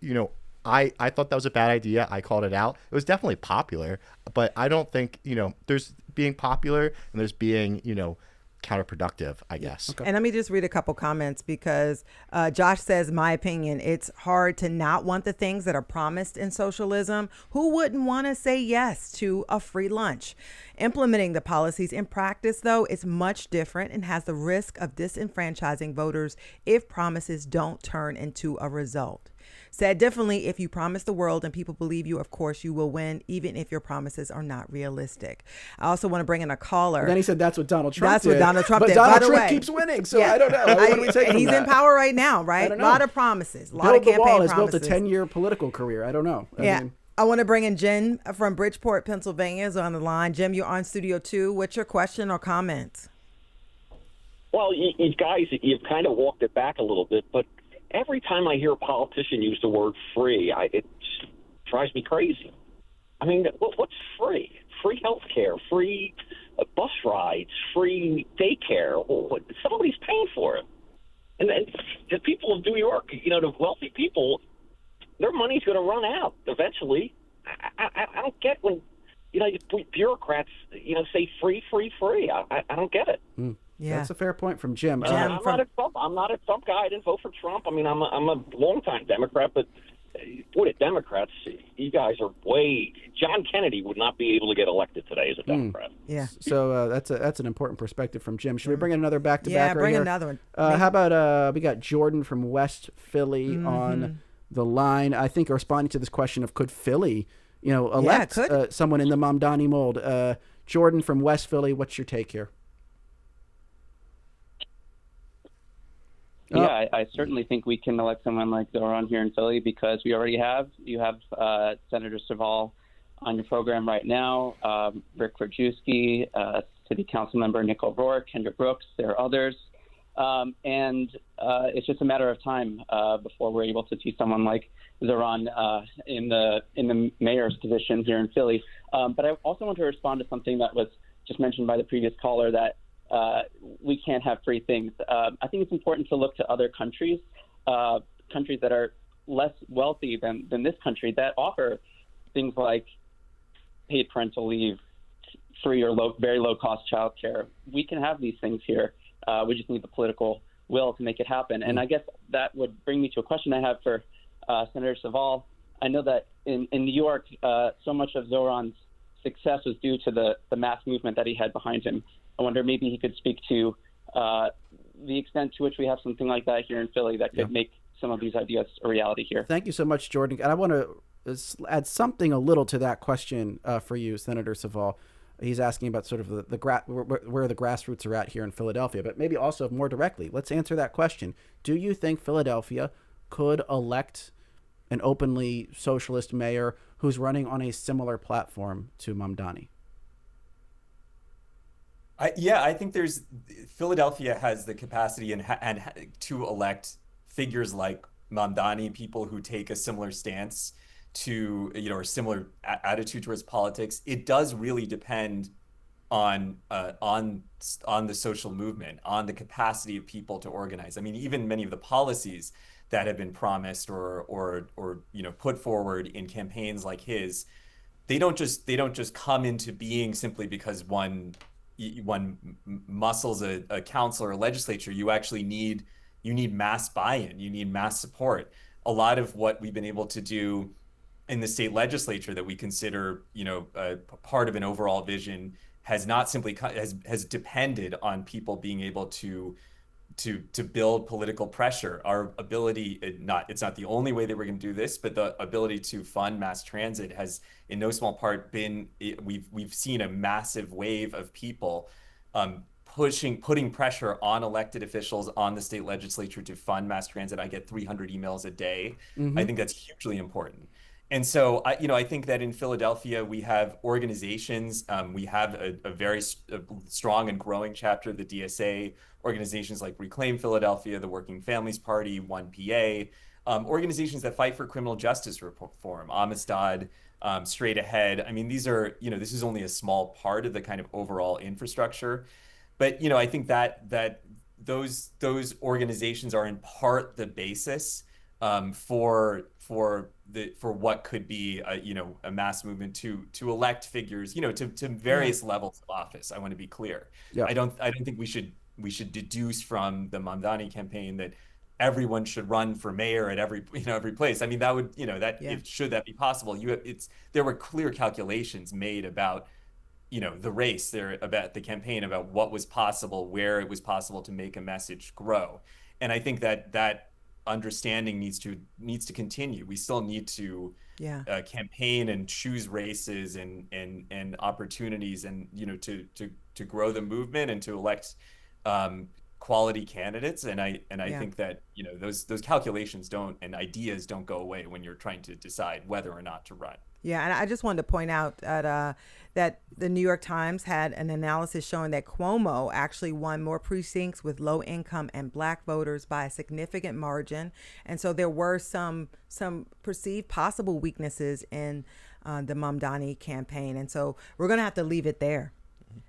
I thought that was a bad idea. I called it out. It was definitely popular, but I don't think, there's being popular and there's being, counterproductive, I guess. Okay. And let me just read a couple comments because Josh says, my opinion, it's hard to not want the things that are promised in socialism. Who wouldn't want to say yes to a free lunch? Implementing the policies in practice, though, is much different and has the risk of disenfranchising voters if promises don't turn into a result. Said differently, if you promise the world and people believe you, of course you will win, even if your promises are not realistic. I also want to bring in a caller. And then he said that's what Donald Trump That's did. what Donald Trump but did. Donald By the Trump way, keeps winning, so I don't know. What do we take and from he's that? in power right now, right? don't A know. lot of promises, a lot Build of the campaign Wall has promises. built a 10-year political career. I don't know. I want to bring in Jen from Bridgeport, Pennsylvania, is on the line. Jim, you're on Studio 2. What's your question or comment? Well, you guys, you've kind of walked it back a little bit, but every time I hear a politician use the word free, it just drives me crazy. I mean, what's free? Free health care, free bus rides, free daycare. Somebody's paying for it. And then the people of New York, the wealthy people, their money's going to run out eventually. I don't get when, bureaucrats, say free, free, free. I don't get it. Yeah. That's a fair point from Jim. I'm not a Trump guy. I didn't vote for Trump. I mean, I'm a longtime Democrat, but boy, the Democrats, you guys are way. John Kennedy would not be able to get elected today as a Democrat. Yeah. So that's an important perspective from Jim. Should we bring in another back-to-back Yeah, right bring here? another one. How about we got Jordan from West Philly on the line. I think responding to this question of could Philly, elect someone in the Mamdani mold. Jordan from West Philly, what's your take here? Yeah, I certainly think we can elect someone like Zohran here in Philly because we already have. You have Senator Sherrill on your program right now, Rick Krajewski, City Council Member Nick O'Rourke, Kendra Brooks. There are others. And it's just a matter of time before we're able to see someone like Zohran in the mayor's position here in Philly. But I also want to respond to something that was just mentioned by the previous caller that we can't have free things. I think it's important to look to other countries, countries that are less wealthy than this country that offer things like paid parental leave, free or very low cost childcare. We can have these things here. We just need the political will to make it happen. And I guess that would bring me to a question I have for Senator Sherrill. I know that in New York, so much of Zohran's success was due to the mass movement that he had behind him. I wonder maybe he could speak to the extent to which we have something like that here in Philly that could make some of these ideas a reality here. Thank you so much, Jordan. And I want to add something a little to that question for you, Senator Sherrill. He's asking about sort of where the grassroots are at here in Philadelphia, but maybe also more directly. Let's answer that question. Do you think Philadelphia could elect an openly socialist mayor who's running on a similar platform to Mamdani? I think Philadelphia has the capacity and to elect figures like Mamdani, people who take a similar stance to, or similar attitude towards politics. It does really depend on the social movement, on the capacity of people to organize. I mean, even many of the policies that have been promised or put forward in campaigns like his, they don't just come into being simply because one muscles a council or a legislature. You actually need mass buy-in. You need mass support. A lot of what we've been able to do in the state legislature that we consider, part of an overall vision has not simply has depended on people being able to build political pressure. Our ability, it's not the only way that we're going to do this, but the ability to fund mass transit has in no small part been, we've seen a massive wave of people putting pressure on elected officials, on the state legislature to fund mass transit. I get 300 emails a day. I think that's hugely important. And so, I think that in Philadelphia, we have organizations. We have a very strong and growing chapter of the DSA, organizations like Reclaim Philadelphia, the Working Families Party, 1PA, organizations that fight for criminal justice reform, Amistad, Straight Ahead. I mean, these are, this is only a small part of the kind of overall infrastructure. But, I think that those organizations are in part the basis for what could be a mass movement to elect figures to various levels of office. I want to be clear. Yeah. I don't think we should deduce from the Mamdani campaign that everyone should run for mayor at every place. I mean, that would should that be possible? There were clear calculations made about the race there, about the campaign, about what was possible, where it was possible to make a message grow. And I think that understanding needs to continue. We still need to campaign and choose races and opportunities and to grow the movement and to elect quality candidates. And I think that those calculations and ideas don't go away when you're trying to decide whether or not to run. Yeah, and I just wanted to point out that the New York Times had an analysis showing that Cuomo actually won more precincts with low income and black voters by a significant margin. And so there were some perceived possible weaknesses in the Mamdani campaign. And so we're going to have to leave it there.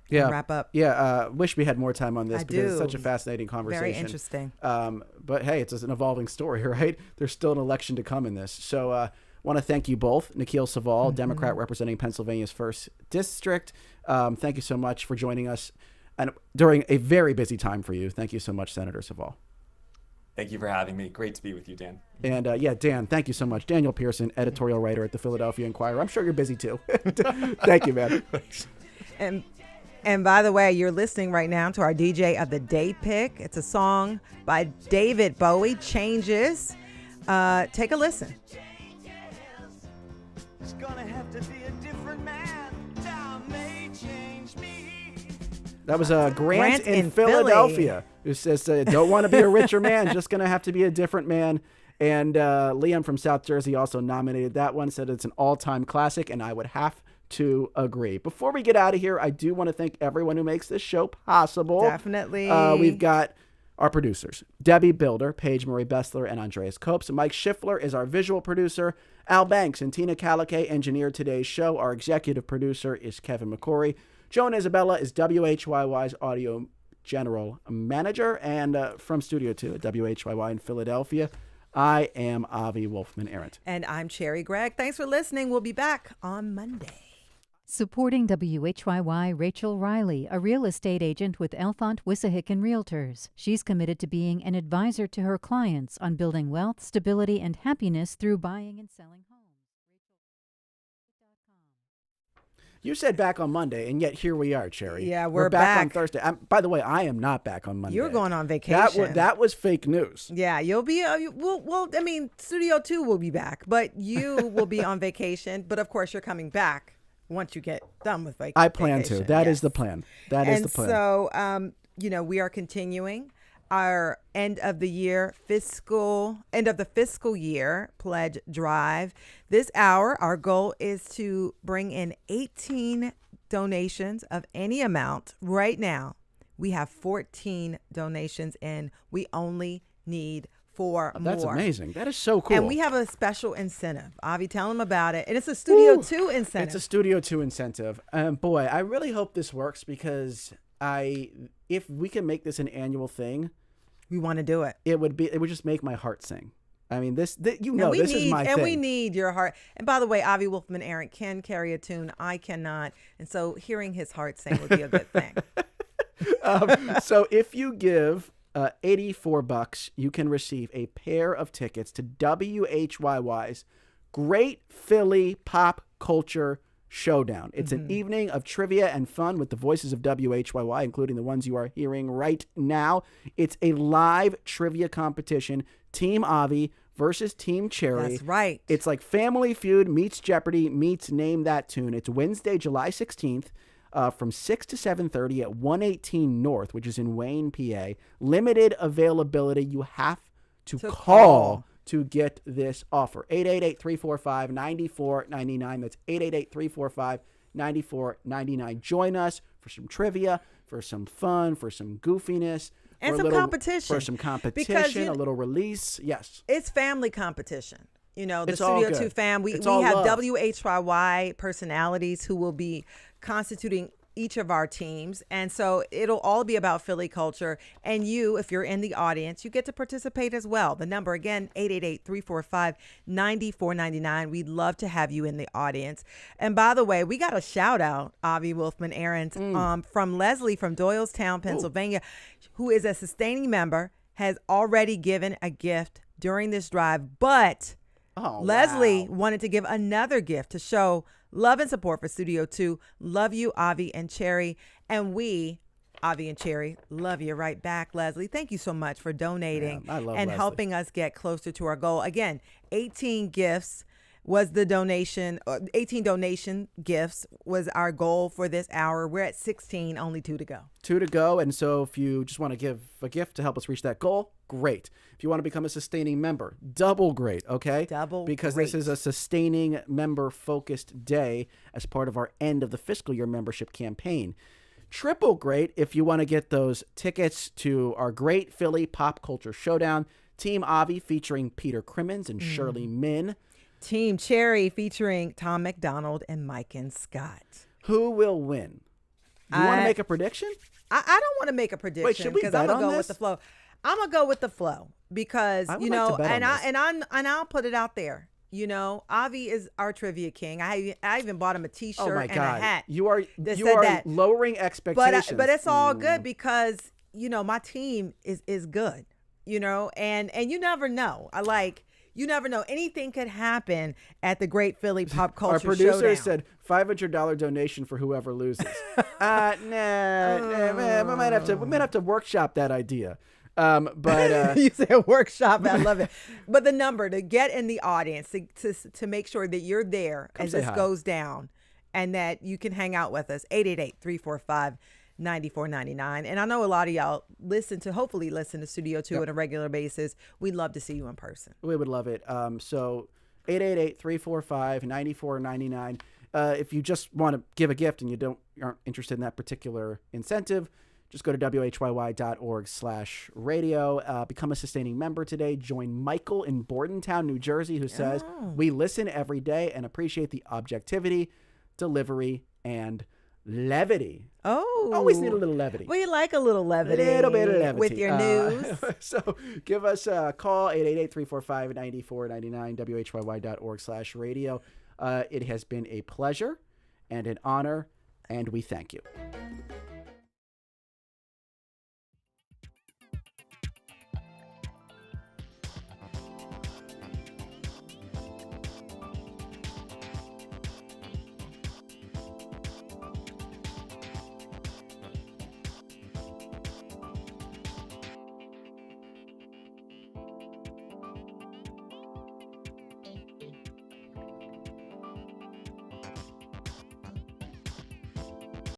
Yeah. Wrap up. Yeah. Wish we had more time on this because it's such a fascinating conversation. Very interesting. But hey, it's an evolving story, right? There's still an election to come in this. So, want to thank you both. Nikie Sherrill, Democrat representing Pennsylvania's 1st District. Thank you so much for joining us and during a very busy time for you. Thank you so much, Senator Sherrill. Thank you for having me. Great to be with you, Dan. And Dan, thank you so much. Daniel Pearson, editorial writer at the Philadelphia Inquirer. I'm sure you're busy too. Thank you, man. And by the way, you're listening right now to our DJ of the Day pick. It's a song by David Bowie, Changes. Take a listen. It's gonna have to be a different man. Time may change me. That was Grant in Philadelphia, who says, don't want to be a richer man, just going to have to be a different man. And Liam from South Jersey also nominated that one, said it's an all-time classic, and I would have to agree. Before we get out of here, I do want to thank everyone who makes this show possible. Definitely. We've got our producers, Debbie Builder, Paige Marie Bessler, and Andreas Copes. Mike Schiffler is our visual producer. Al Banks and Tina Caliquet engineered today's show. Our executive producer is Kevin McCory. Joan Isabella is WHYY's audio general manager. And from Studio 2 at WHYY in Philadelphia, I am Avi Wolfman-Arent. And I'm Cherry Gregg. Thanks for listening. We'll be back on Monday. Supporting WHYY, Rachel Riley, a real estate agent with Elfont Wissahickon Realtors. She's committed to being an advisor to her clients on building wealth, stability, and happiness through buying and selling homes. You said back on Monday, and yet here we are, Cherry. Yeah, we're back on back. Thursday. By the way, I am not back on Monday. You're going on vacation. That was fake news. Yeah, you'll be. I mean, Studio 2 will be back, but you will be on vacation. But of course, you're coming back once you get done with vacation. I plan to. That is the plan. That is the plan. And so, we are continuing our end of the fiscal year pledge drive. This hour, our goal is to bring in 18 donations of any amount. Right now, we have 14 donations in. We only need 4 more. That's amazing. That is so cool. And we have a special incentive. Avi, tell them about it. And it's a Studio 2 incentive. It's a Studio 2 incentive. Boy, I really hope this works because if we can make this an annual thing, we want to do it. It would just make my heart sing. I mean, this is my thing. And we need your heart. And by the way, Avi Wolfman-Arent can carry a tune. I cannot. And so hearing his heart sing would be a good thing. So if you give $84, you can receive a pair of tickets to WHYY's Great Philly Pop Culture Showdown. It's an evening of trivia and fun with the voices of WHYY, including the ones you are hearing right now. It's a live trivia competition. Team Avi versus Team Cherry. That's right. It's like Family Feud meets Jeopardy meets Name That Tune. It's Wednesday, July 16th. From 6 to 7:30 at 118 North, which is in Wayne, PA. Limited availability. You have to call to get this offer. 888-345-9499. That's 888-345-9499. Join us for some trivia, for some fun, for some goofiness. And some competition. For some competition, a little release. Yes. It's family competition. The It's all Studio good. 2 fam. We It's all have love. WHYY personalities who will be constituting each of our teams. And so it'll all be about Philly culture. And you, if you're in the audience, you get to participate as well. The number again, 888-345-9499. We'd love to have you in the audience. And by the way, we got a shout out, Avi Wolfman-Arent, from Leslie from Doylestown, Pennsylvania, who is a sustaining member, has already given a gift during this drive. But Leslie wanted to give another gift to show love and support for Studio 2. Love you, Avi and Cherry. And we, Avi and Cherry, love you right back, Leslie. Thank you so much for donating I love and Leslie. helping us get closer to our goal. Again, 18 gifts was the donation. 18 donation gifts was our goal for this hour. We're at 16, only 2 to go. 2 to go. And so if you just want to give a gift to help us reach that goal, great. If you want to become a sustaining member, double great, okay? Because great. this is a sustaining member-focused day as part of our end of the fiscal year membership campaign. Triple great if you want to get those tickets to our Great Philly Pop Culture Showdown. Team Avi featuring Peter Crimmins and Shirley Min. Team Cherry featuring Tom McDonald and Mike and Scott. Who will win? You want to make a prediction? I don't want to make a prediction. Wait, should we because bet I'm gonna on go this? with the flow. I'm gonna go with the flow because I would like to bet on this. and I'll put it out there. Avi is our trivia king. I even bought him a T-shirt Oh my and God. a hat. You are that. lowering expectations. But it's all good because my team is good. and you never know. You never know. Anything could happen at the Great Philly Pop Culture Our producer Showdown. said $500 donation for whoever loses. Nah, we might have to workshop that idea. But you said workshop. I love it. But the number to get in the audience to make sure that you're there as this goes down, and that you can hang out with us. 888-345-9499. And I know a lot of y'all hopefully listen to Studio 2 on a regular basis. We'd love to see you in person. We would love it. So 888-345-9499. If you just want to give a gift and you aren't interested in that particular incentive, just go to WHYY.org/radio. Become a sustaining member today. Join Michael in Bordentown, New Jersey, who says, we listen every day and appreciate the objectivity, delivery, and levity. Oh. Always need a little levity. We like a little levity. A little bit of levity. With your news. So give us a call, 888-345-9499, WHYY.org/radio. It has been a pleasure and an honor, and we thank you.